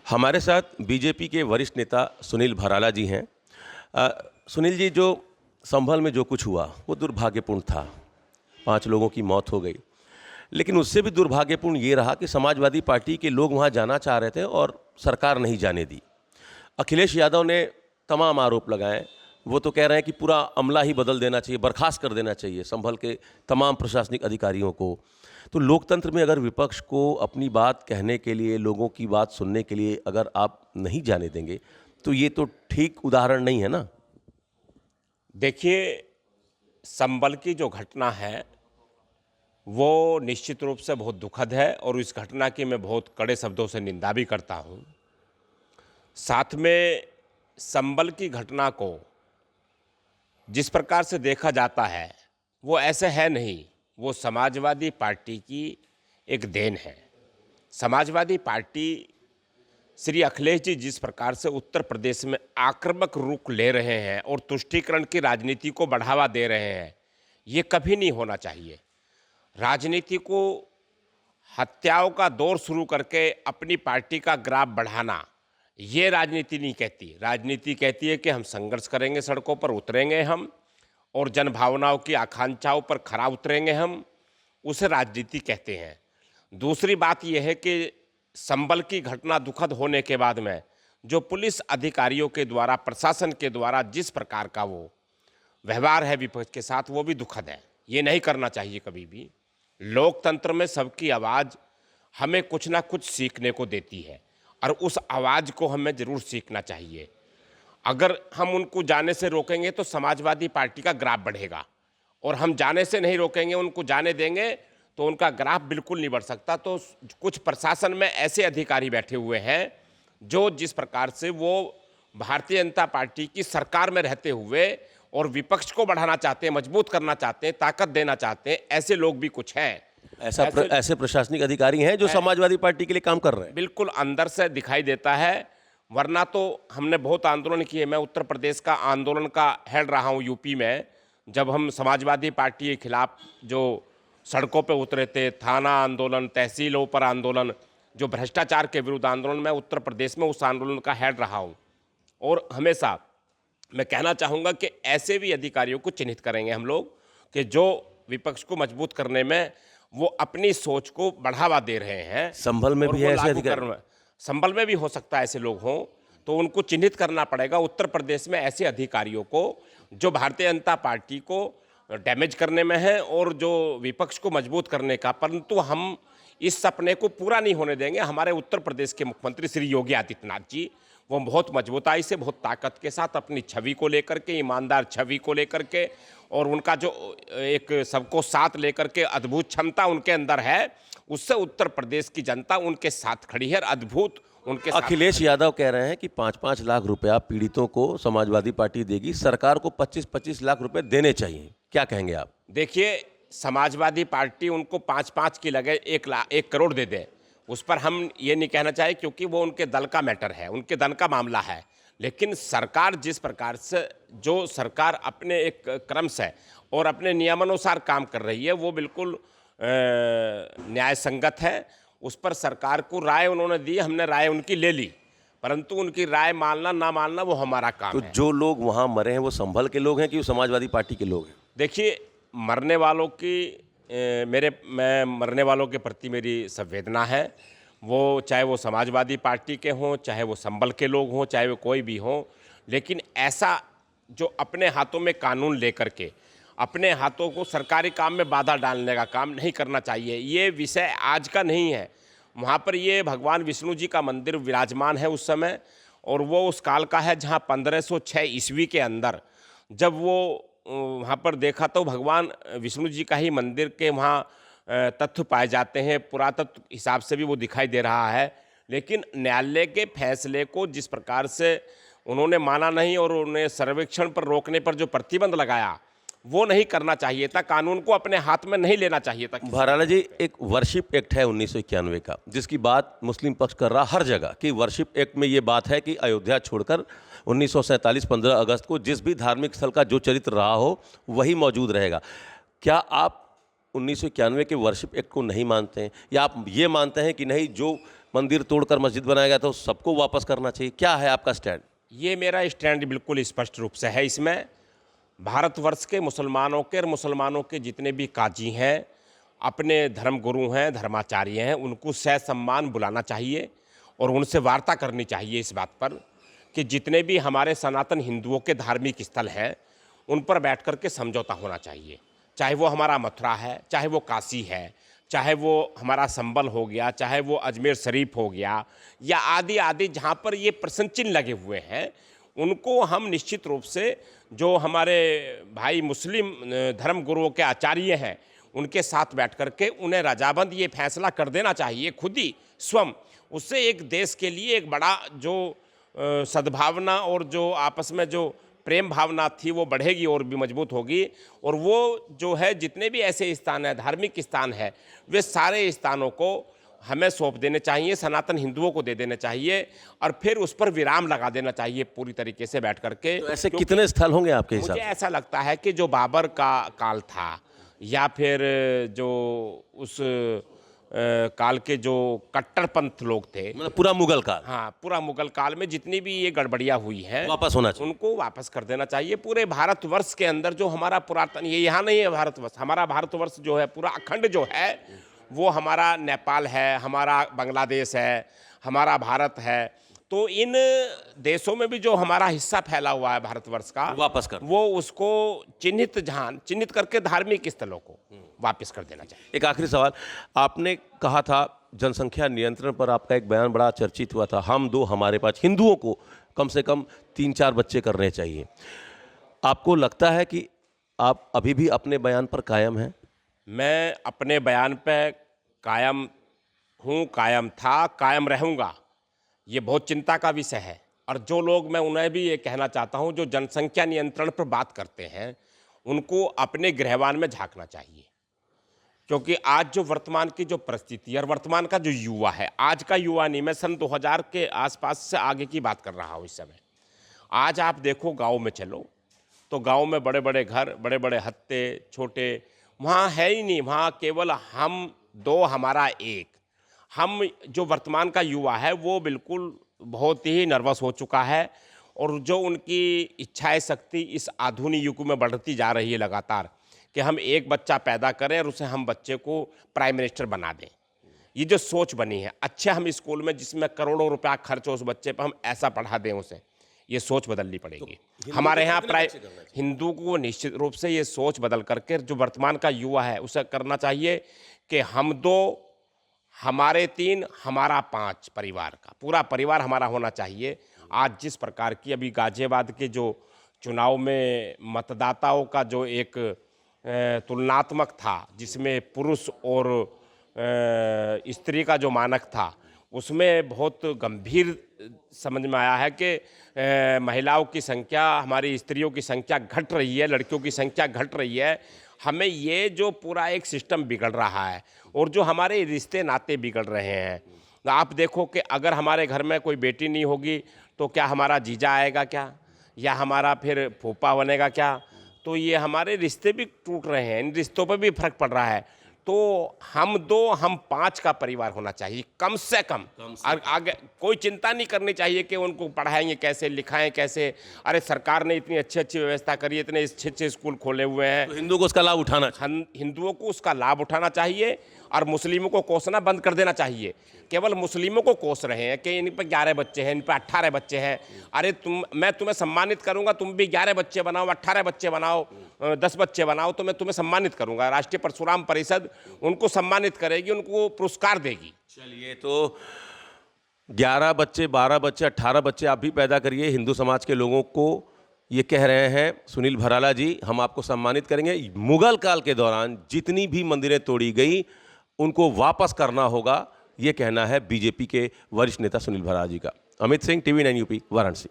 हमारे साथ बीजेपी के वरिष्ठ नेता सुनील भराला जी हैं। सुनील जी, जो संभल में जो कुछ हुआ वो दुर्भाग्यपूर्ण था। 5 लोगों की मौत हो गई, लेकिन उससे भी दुर्भाग्यपूर्ण ये रहा कि समाजवादी पार्टी के लोग वहाँ जाना चाह रहे थे और सरकार नहीं जाने दी। अखिलेश यादव ने तमाम आरोप लगाए। वो तो कह रहे हैं कि पूरा अमला ही बदल देना चाहिए, बर्खास्त कर देना चाहिए संभल के तमाम प्रशासनिक अधिकारियों को। तो लोकतंत्र में अगर विपक्ष को अपनी बात कहने के लिए, लोगों की बात सुनने के लिए अगर आप नहीं जाने देंगे, तो ये तो ठीक उदाहरण नहीं है ना। देखिए, संभल की जो घटना है वो निश्चित रूप से बहुत दुखद है और इस घटना की मैं बहुत कड़े शब्दों से निंदा भी करता हूँ। साथ में संभल की घटना को जिस प्रकार से देखा जाता है वो ऐसे है नहीं, वो समाजवादी पार्टी की एक देन है। समाजवादी पार्टी श्री अखिलेश जी जिस प्रकार से उत्तर प्रदेश में आक्रामक रुख ले रहे हैं और तुष्टीकरण की राजनीति को बढ़ावा दे रहे हैं, ये कभी नहीं होना चाहिए। राजनीति को हत्याओं का दौर शुरू करके अपनी पार्टी का ग्राफ बढ़ाना, ये राजनीति नहीं कहती। राजनीति कहती है कि हम संघर्ष करेंगे, सड़कों पर उतरेंगे हम और जनभावनाओं की आकांक्षाओं पर खरा उतरेंगे हम, उसे राजनीति कहते हैं। दूसरी बात यह है कि संभल की घटना दुखद होने के बाद में जो पुलिस अधिकारियों के द्वारा, प्रशासन के द्वारा जिस प्रकार का वो व्यवहार है विपक्ष के साथ, वो भी दुखद है। ये नहीं करना चाहिए कभी भी। लोकतंत्र में सबकी आवाज़ हमें कुछ ना कुछ सीखने को देती है और उस आवाज़ को हमें ज़रूर सीखना चाहिए। अगर हम उनको जाने से रोकेंगे तो समाजवादी पार्टी का ग्राफ बढ़ेगा, और हम जाने से नहीं रोकेंगे, उनको जाने देंगे तो उनका ग्राफ बिल्कुल नहीं बढ़ सकता। तो कुछ प्रशासन में ऐसे अधिकारी बैठे हुए हैं जो जिस प्रकार से वो भारतीय जनता पार्टी की सरकार में रहते हुए और विपक्ष को बढ़ाना चाहते हैं, मजबूत करना चाहते हैं, ताकत देना चाहते हैं, ऐसे लोग भी कुछ हैं। ऐसे प्रशासनिक अधिकारी हैं जो समाजवादी पार्टी के लिए काम कर रहे हैं। बिल्कुल अंदर से दिखाई देता है, वरना तो हमने बहुत आंदोलन किए। मैं उत्तर प्रदेश का आंदोलन का हेड रहा हूँ यूपी में। जब हम समाजवादी पार्टी के खिलाफ जो सड़कों पे उतरे थे, थाना आंदोलन, तहसीलों पर आंदोलन, जो भ्रष्टाचार के विरुद्ध आंदोलन, मैं उत्तर प्रदेश में उस आंदोलन का हेड रहा हूँ। और हमेशा मैं कहना चाहूँगा कि ऐसे भी अधिकारियों को चिन्हित करेंगे हम लोग कि जो विपक्ष को मजबूत करने में वो अपनी सोच को बढ़ावा दे रहे हैं। संभल में भी ऐसे अधिकारी, संभल में भी हो सकता है ऐसे लोग हों, तो उनको चिन्हित करना पड़ेगा। उत्तर प्रदेश में ऐसे अधिकारियों को जो भारतीय जनता पार्टी को डैमेज करने में है और जो विपक्ष को मजबूत करने का, परंतु हम इस सपने को पूरा नहीं होने देंगे। हमारे उत्तर प्रदेश के मुख्यमंत्री श्री योगी आदित्यनाथ जी, वो बहुत मजबूताई से, बहुत ताकत के साथ अपनी छवि को लेकर के, ईमानदार छवि को लेकर के, और उनका जो एक सबको साथ लेकर के अद्भुत क्षमता उनके अंदर है, उससे उत्तर प्रदेश की जनता उनके साथ खड़ी है। अद्भुत उनके साथ। अखिलेश यादव कह रहे हैं कि 5-5 लाख रुपया पीड़ितों को समाजवादी पार्टी देगी, सरकार को 25-25 लाख रुपए देने चाहिए। क्या कहेंगे आप? देखिए, समाजवादी पार्टी उनको 5-5 की लगे 1 करोड़ दे दे, उस पर हम ये नहीं कहना चाहिए, क्योंकि वो उनके दल का मैटर है, उनके दल का मामला है। लेकिन सरकार जिस प्रकार से, जो सरकार अपने एक क्रम से और अपने नियमानुसार काम कर रही है, वो बिल्कुल न्याय संगत है। उस पर सरकार को राय उन्होंने दी, हमने राय उनकी ले ली, परंतु उनकी राय मानना ना मानना वो हमारा काम है। तो जो लोग वहाँ मरे हैं वो संभल के लोग हैं कि वो समाजवादी पार्टी के लोग हैं? देखिए, मरने वालों की मैं मरने वालों के प्रति मेरी संवेदना है। वो चाहे वो समाजवादी पार्टी के हों, चाहे वो संभल के लोग हों, चाहे वो कोई भी हों, लेकिन ऐसा जो अपने हाथों में कानून लेकर के अपने हाथों को सरकारी काम में बाधा डालने का काम नहीं करना चाहिए। ये विषय आज का नहीं है। वहाँ पर ये भगवान विष्णु जी का मंदिर विराजमान है उस समय, और वो उस काल का है जहाँ 1506 ईस्वी के अंदर जब वो वहाँ पर देखा तो भगवान विष्णु जी का ही मंदिर के वहाँ तथ्य पाए जाते हैं। पुरातत्व हिसाब से भी वो दिखाई दे रहा है। लेकिन न्यायालय के फैसले को जिस प्रकार से उन्होंने माना नहीं और उन्हें सर्वेक्षण पर रोकने पर जो प्रतिबंध लगाया, वो नहीं करना चाहिए था। कानून को अपने हाथ में नहीं लेना चाहिए था। भराला जी, एक वर्शिप एक्ट है 1991 का, जिसकी बात मुस्लिम पक्ष कर रहा हर जगह कि वर्शिप एक्ट में ये बात है कि अयोध्या छोड़कर 1947 15 अगस्त को जिस भी धार्मिक स्थल का जो चरित्र रहा हो वही मौजूद रहेगा। क्या आप 1991 के वर्शिप एक्ट को नहीं मानते हैं, या आप ये मानते हैं कि नहीं, जो मंदिर तोड़कर मस्जिद बनाया गया तो सबको वापस करना चाहिए, क्या है आपका स्टैंड? ये मेरा स्टैंड बिल्कुल स्पष्ट रूप से है। इसमें भारतवर्ष के मुसलमानों के और मुसलमानों के जितने भी काजी हैं, अपने धर्म गुरु हैं, धर्माचार्य हैं, उनको सह सम्मान बुलाना चाहिए और उनसे वार्ता करनी चाहिए इस बात पर कि जितने भी हमारे सनातन हिंदुओं के धार्मिक स्थल हैं उन पर बैठ कर के समझौता होना चाहिए। चाहे वो हमारा मथुरा है, चाहे वो काशी है, चाहे वो हमारा संबल हो गया, चाहे वो अजमेर शरीफ हो गया, या आदि आदि जहाँ पर ये प्रश्न चिन्ह लगे हुए हैं, उनको हम निश्चित रूप से जो हमारे भाई मुस्लिम धर्म गुरुओं के आचार्य हैं उनके साथ बैठ कर के उन्हें रजाबंद ये फैसला कर देना चाहिए खुद ही स्वयं। उससे एक देश के लिए एक बड़ा जो सद्भावना और जो आपस में जो प्रेम भावना थी वो बढ़ेगी और भी मजबूत होगी। और वो जो है जितने भी ऐसे स्थान हैं, धार्मिक स्थान है, वे सारे स्थानों को हमें सौंप देने चाहिए, सनातन हिंदुओं को दे देने चाहिए और फिर उस पर विराम लगा देना चाहिए पूरी तरीके से बैठ करके। तो ऐसे कितने स्थल होंगे आपके हिसाब मुझे से? ऐसा लगता है कि जो बाबर का काल था या फिर जो उस काल के जो कट्टरपंथ लोग थे, मतलब पूरा मुगल काल हाँ, पूरा मुगल काल में जितनी भी ये गड़बड़ियाँ हुई हैं वापस होना चाहिए। उनको वापस कर देना चाहिए। पूरे भारतवर्ष के अंदर जो हमारा पुरातन, ये यहाँ नहीं है भारतवर्ष, हमारा भारतवर्ष जो है पूरा अखंड जो है वो हमारा नेपाल है, हमारा बांग्लादेश है, हमारा भारत है। तो इन देशों में भी जो हमारा हिस्सा फैला हुआ है भारतवर्ष का, वापस कर, वो उसको चिन्हित करके धार्मिक स्थलों को वापस कर देना चाहिए। एक आखिरी सवाल, आपने कहा था जनसंख्या नियंत्रण पर आपका एक बयान बड़ा चर्चित हुआ था, हम दो हमारे पास, हिंदुओं को कम से कम 3-4 बच्चे करने चाहिए। आपको लगता है कि आप अभी भी अपने बयान पर कायम हैं? मैं अपने बयान पे कायम हूँ, कायम था, कायम रहूँगा। ये बहुत चिंता का विषय है और जो लोग, मैं उन्हें भी ये कहना चाहता हूँ जो जनसंख्या नियंत्रण पर बात करते हैं उनको अपने गृहवान में झांकना चाहिए। क्योंकि आज जो वर्तमान की जो परिस्थिति है और वर्तमान का जो युवा है, आज का युवा नहीं, मैं सन 2000 के आसपास से आगे की बात कर रहा हूँ इस समय। आज आप देखो गाँव में चलो तो गाँव में बड़े बड़े घर, बड़े बड़े हत्ते, छोटे, वहाँ है ही नहीं। वहाँ केवल हम दो हमारा एक। हम जो वर्तमान का युवा है वो बिल्कुल बहुत ही नर्वस हो चुका है और जो उनकी इच्छाएं शक्ति इस आधुनिक युग में बढ़ती जा रही है लगातार कि हम एक बच्चा पैदा करें और उसे हम बच्चे को प्राइम मिनिस्टर बना दें। ये जो सोच बनी है, अच्छे हम स्कूल में जिसमें करोड़ों रुपया खर्च हो उस बच्चे पर हम ऐसा पढ़ा दें उसे, ये सोच बदलनी पड़ेगी। हमारे यहाँ हिंदू को निश्चित रूप से ये सोच बदल करके जो वर्तमान का युवा है उसे करना चाहिए कि हम दो हमारे 3 हमारा 5 परिवार का पूरा परिवार हमारा होना चाहिए। आज जिस प्रकार की अभी गाजियाबाद के जो चुनाव में मतदाताओं का जो एक तुलनात्मक था जिसमें पुरुष और स्त्री का जो मानक था उसमें बहुत गंभीर समझ में आया है कि महिलाओं की संख्या, हमारी स्त्रियों की संख्या घट रही है, लड़कियों की संख्या घट रही है। हमें ये जो पूरा एक सिस्टम बिगड़ रहा है और जो हमारे रिश्ते नाते बिगड़ रहे हैं, आप देखो कि अगर हमारे घर में कोई बेटी नहीं होगी तो क्या हमारा जीजा आएगा क्या, या हमारा फिर फूफा बनेगा क्या? तो ये हमारे रिश्ते भी टूट रहे हैं, इन रिश्तों पर भी फर्क पड़ रहा है। तो हम 2 हम 5 का परिवार होना चाहिए कम से कम। आगे कोई चिंता नहीं करनी चाहिए कि उनको पढ़ाएंगे कैसे, लिखाएं कैसे। अरे सरकार ने इतनी अच्छी अच्छी व्यवस्था करी है, इतने अच्छे स्कूल खोले हुए हैं, तो हिंदुओं को उसका लाभ उठाना चाहिए। हिंदुओं को उसका लाभ उठाना चाहिए और मुस्लिमों को कोसना बंद कर देना चाहिए। केवल मुस्लिमों को कोस रहे हैं कि इन पर 11 बच्चे हैं, इन पर 18 बच्चे हैं। अरे मैं तुम्हें सम्मानित करूंगा, तुम भी 11 बच्चे बनाओ, 18 बच्चे बनाओ, 10 बच्चे बनाओ, तो मैं तुम्हें सम्मानित करूंगा। राष्ट्रीय परशुराम परिषद उनको सम्मानित करेगी, उनको पुरस्कार देगी। चलिए, तो 11 बच्चे, 12 बच्चे, 18 बच्चे आप भी पैदा करिए। हिंदू समाज के लोगों को ये कह रहे हैं सुनील भराला जी, हम आपको सम्मानित करेंगे। मुगल काल के दौरान जितनी भी मंदिरें तोड़ी गई उनको वापस करना होगा, ये कहना है बीजेपी के वरिष्ठ नेता सुनील भराला जी का। Amit Singh, TV9 UP, Varanasi.